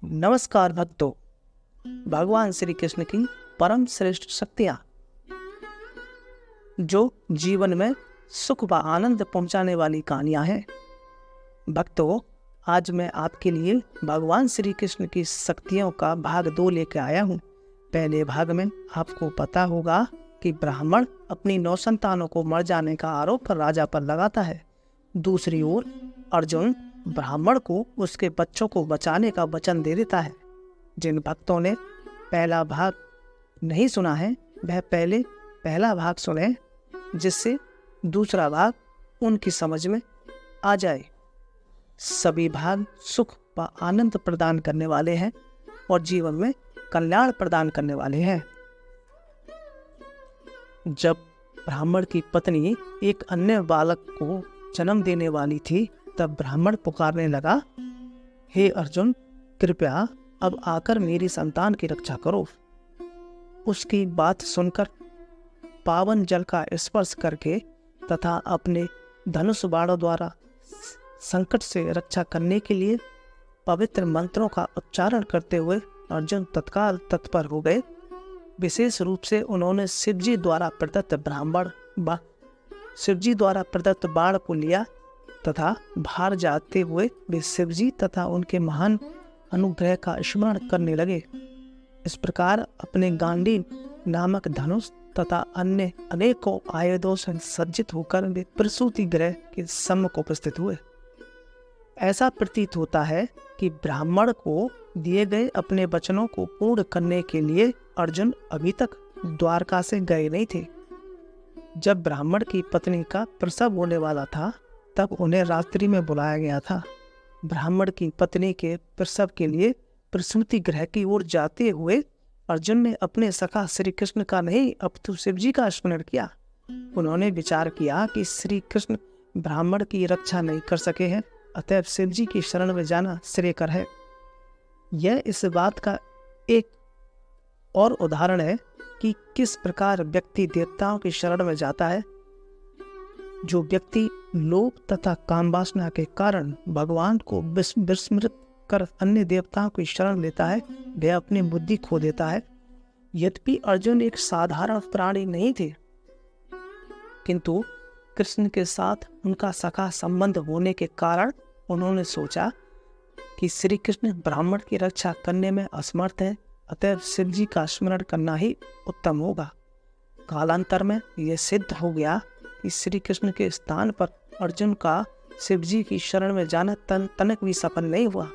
नमस्कार भक्तों, भगवान श्री कृष्ण की परम श्रेष्ठ शक्तियाँ जो जीवन में सुख व आनंद पहुंचाने वाली कहानियाँ हैं। भक्तों, आज मैं आपके लिए भगवान श्री कृष्ण की शक्तियों का भाग 2 लेकर आया हूँ। पहले भाग में आपको पता होगा कि ब्राह्मण अपनी 9 संतानों को मर जाने का आरोप राजा पर लगाता है। दूसरी ओर अर्जुन ब्राह्मण को उसके बच्चों को बचाने का वचन दे देता है। जिन भक्तों ने पहला भाग नहीं सुना है वह पहले पहला भाग सुने, जिससे दूसरा भाग उनकी समझ में आ जाए। सभी भाग सुख व आनंद प्रदान करने वाले हैं और जीवन में कल्याण प्रदान करने वाले हैं। जब ब्राह्मण की पत्नी एक अन्य बालक को जन्म देने वाली थी, तब ब्राह्मण पुकारने लगा, हे अर्जुन, कृपया अब आकर मेरी संतान की रक्षा करो। उसकी बात सुनकर पावन जल का स्पर्श करके तथा अपने धनुष बाणों द्वारा संकट से रक्षा करने के लिए पवित्र मंत्रों का उच्चारण करते हुए अर्जुन तत्काल तत्पर हो गए। विशेष रूप से उन्होंने शिवजी द्वारा प्रदत्त बाण को लिया तथा बाहर जाते हुए वे शिवजी तथा उनके महान अनुग्रह का स्मरण करने लगे। इस प्रकार अपने गांडीव नामक धनुष तथा अन्य अनेकों आयुधों से सज्जित होकर वे प्रसूति गृह के सम्मुख उपस्थित हुए। ऐसा प्रतीत होता है कि ब्राह्मण को दिए गए अपने वचनों को पूर्ण करने के लिए अर्जुन अभी तक द्वारका से गए नहीं थे। जब ब्राह्मण की पत्नी का प्रसव होने वाला था, तब उन्हें रात्रि में बुलाया गया था। ब्राह्मण की पत्नी के प्रसव के लिए प्रसूति गृह की ओर जाते हुए अर्जुन ने अपने सखा श्री कृष्ण का नहीं अपितु शिवजी का स्मरण किया। उन्होंने विचार किया कि श्री कृष्ण ब्राह्मण की रक्षा नहीं कर सके हैं, अतएव शिवजी की शरण में जाना श्रेयकर है। यह इस बात का एक और उदाहरण है कि किस प्रकार व्यक्ति देवताओं की शरण में जाता है। जो व्यक्ति लोभ तथा काम वासना के कारण भगवान को विस्मृत कर अन्य देवताओं की शरण लेता है, वह अपनी बुद्धि खो देता है। यद्यपि अर्जुन एक साधारण प्राणी नहीं थे, किंतु कृष्ण के साथ उनका सखा संबंध होने के कारण उन्होंने सोचा कि श्री कृष्ण ब्राह्मण की रक्षा करने में असमर्थ है, अतएव शिवजी का स्मरण करना ही उत्तम होगा। कालांतर में यह सिद्ध हो गया कि श्री कृष्ण के स्थान पर अर्जुन का शिवजी की शरण में जाना तनक भी सफल नहीं हुआ,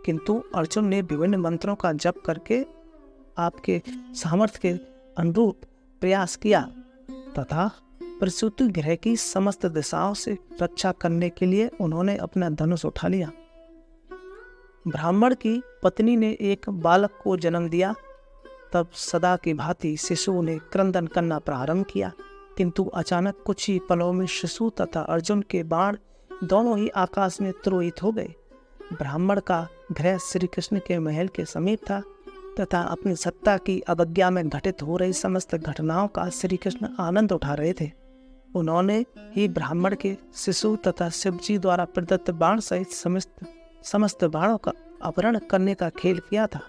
किंतु अर्जुन ने विभिन्न मंत्रों का जप करके आपके सामर्थ्य के अनुरूप प्रयास किया तथा प्रसूति गृह की समस्त दिशाओं से रक्षा करने के लिए उन्होंने अपना धनुष उठा लिया। ब्राह्मण की पत्नी ने एक बालक को जन्म दिया। तब सदा की भांति शिशु ने क्रंदन करना प्रारंभ किया, किंतु अचानक कुछ ही पलों में शिशु तथा अर्जुन के बाण दोनों ही आकाश में तिरोहित हो गए। ब्राह्मण का गृह श्री कृष्ण के महल के समीप था तथा अपनी सत्ता की अवज्ञा में घटित हो रही समस्त घटनाओं का श्री कृष्ण आनंद उठा रहे थे। उन्होंने ही ब्राह्मण के शिशु तथा शिवजी द्वारा प्रदत्त बाण सहित समस्त बाणों का अपहरण करने का खेल किया था।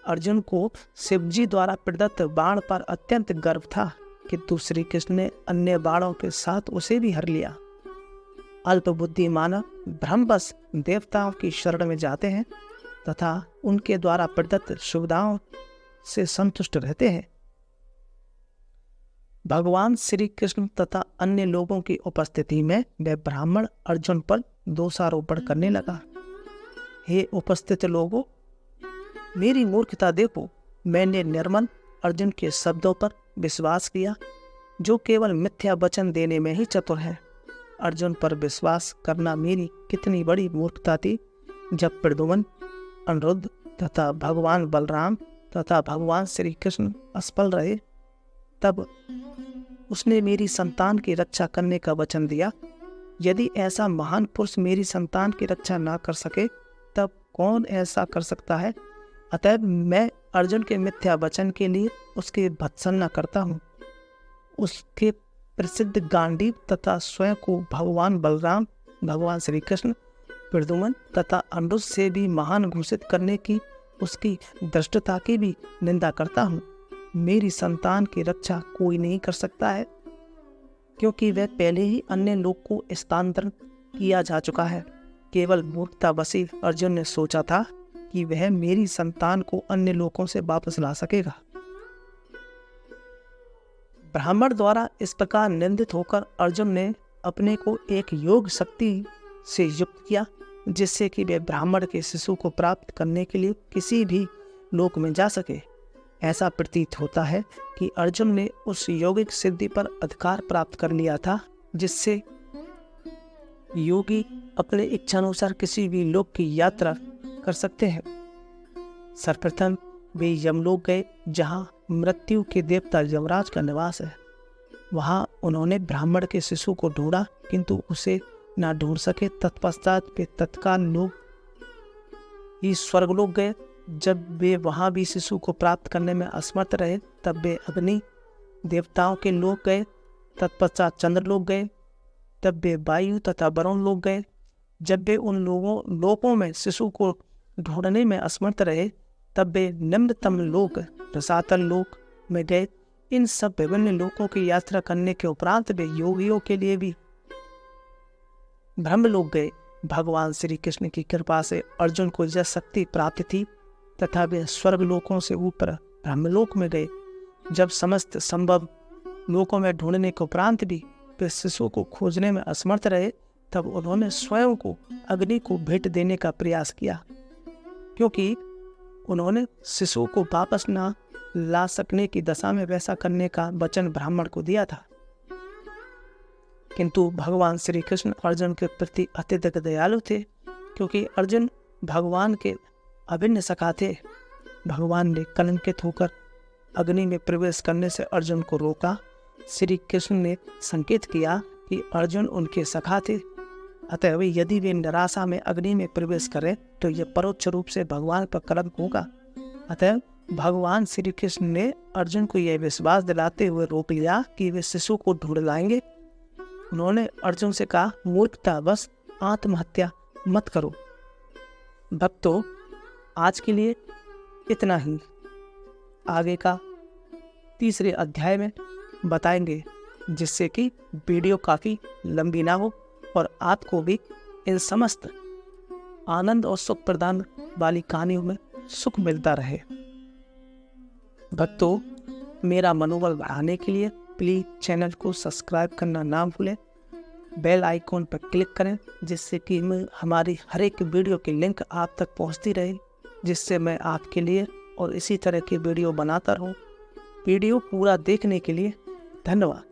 अर्जुन को शिवजी द्वारा प्रदत्त बाण पर अत्यंत गर्व था, किंतु श्री कृष्ण ने अन्य बाणों के साथ उसे भी हर लिया। अल्प बुद्धि मानव भ्रमवश देवताओं की शरण में जाते हैं तथा उनके द्वारा प्रदत्त सुविधाओं से संतुष्ट रहते हैं। भगवान श्री कृष्ण तथा अन्य लोगों की उपस्थिति में वह ब्राह्मण अर्जुन पर दोषारोपण करने लगा। हे उपस्थित लोगों, मेरी मूर्खता देखो। मैंने निर्मल अर्जुन के शब्दों पर विश्वास किया, जो केवल मिथ्या वचन देने में ही चतुर है। अर्जुन पर विश्वास करना मेरी कितनी बड़ी मूर्खता थी। जब प्रद्युम्न, अनिरुद्ध तथा भगवान बलराम तथा भगवान श्री कृष्ण असफल रहे, तब उसने मेरी संतान की रक्षा करने का वचन दिया। यदि ऐसा महान पुरुष मेरी संतान की रक्षा ना कर सके, तब कौन ऐसा कर सकता है। अतएव मैं अर्जुन के मिथ्या वचन के लिए उसकी भत्सना करता हूँ। उसके प्रसिद्ध गांडीव तथा स्वयं को भगवान बलराम, भगवान श्री कृष्ण, प्रद्युम्न तथा अनिरुद्ध से भी महान घोषित करने की उसकी दृष्टता की भी निंदा करता हूँ। मेरी संतान की रक्षा कोई नहीं कर सकता है, क्योंकि वह पहले ही अन्य लोग को स्थानांतरित किया जा चुका है। केवल मूर्खतावशी अर्जुन ने सोचा था कि वह मेरी संतान को अन्य लोगों से वापस ला सकेगा। ब्राह्मण द्वारा इस प्रकार निंदित होकर अर्जुन ने अपने को एक योग शक्ति से युक्त किया, जिससे कि वे ब्राह्मण के शिशु को प्राप्त करने के लिए किसी भी लोक में जा सके। ऐसा प्रतीत होता है कि अर्जुन ने उस यौगिक सिद्धि पर अधिकार प्राप्त कर लिया था, जिससे योगी अपने इच्छानुसार किसी भी लोक की यात्रा कर सकते हैं। सर्वप्रथम वे यमलोक गए, जहाँ मृत्यु के देवता यमराज का निवास है। वहाँ उन्होंने ब्राह्मण के शिशु को ढूंढा, किंतु उसे ना ढूंढ सके। तत्पश्चात वे तत्काल लोग ही स्वर्गलोक गए। जब वे वहाँ भी शिशु को प्राप्त करने में असमर्थ रहे, तब वे अग्नि देवताओं के लोक गए। तत्पश्चात चंद्रलोक गए। तब वे वायु तथा वरुण लोक गए। जब वे उन लोकों में शिशु को ढूंढने में असमर्थ रहे, तब वे निम्नतम लोक रसातल लोक में गए। इन सब विभिन्न लोकों की यात्रा करने के उपरांत वे योगियों के लिए भी ब्रह्मलोक गए। भगवान श्री कृष्ण की कृपा से अर्जुन को यह शक्ति प्राप्त थी तथा वे स्वर्ग लोकों से ऊपर ब्रह्मलोक में गए। जब समस्त संभव लोकों में ढूंढने के उपरांत भी वे शिशु को खोजने में असमर्थ रहे, तब उन्होंने स्वयं को अग्नि को भेंट देने का प्रयास किया, क्योंकि उन्होंने शिशु को वापस न ला सकने की दशा में वैसा करने का वचन ब्राह्मण को दिया था। किंतु भगवान श्री कृष्ण अर्जुन के प्रति अत्यधिक दयालु थे, क्योंकि अर्जुन भगवान के अभिन्न सखा थे। भगवान ने कलंकित होकर अग्नि में प्रवेश करने से अर्जुन को रोका। श्री कृष्ण ने संकेत किया कि अर्जुन उनके सखा थे, अतः यदि वे निराशा में अग्नि में प्रवेश करें तो यह परोक्ष रूप से भगवान पर कलंक होगा। अतः भगवान श्री कृष्ण ने अर्जुन को यह विश्वास दिलाते हुए रोक लिया कि वे शिशु को ढूंढ लाएंगे। उन्होंने अर्जुन से कहा, मूर्खतावश आत्महत्या मत करो। भक्तों, आज के लिए इतना ही। आगे का तीसरे अध्याय में बताएंगे, जिससे कि वीडियो काफ़ी लंबी ना हो और आपको भी इन समस्त आनंद और सुख प्रदान वाली कहानियों में सुख मिलता रहे। भक्तों, मेरा मनोबल बढ़ाने के लिए प्लीज़ चैनल को सब्सक्राइब करना ना भूलें। बेल आइकॉन पर क्लिक करें, जिससे कि हमारी हर एक वीडियो की लिंक आप तक पहुंचती रहे, जिससे मैं आपके लिए और इसी तरह की वीडियो बनाता रहूं। वीडियो पूरा देखने के लिए धन्यवाद।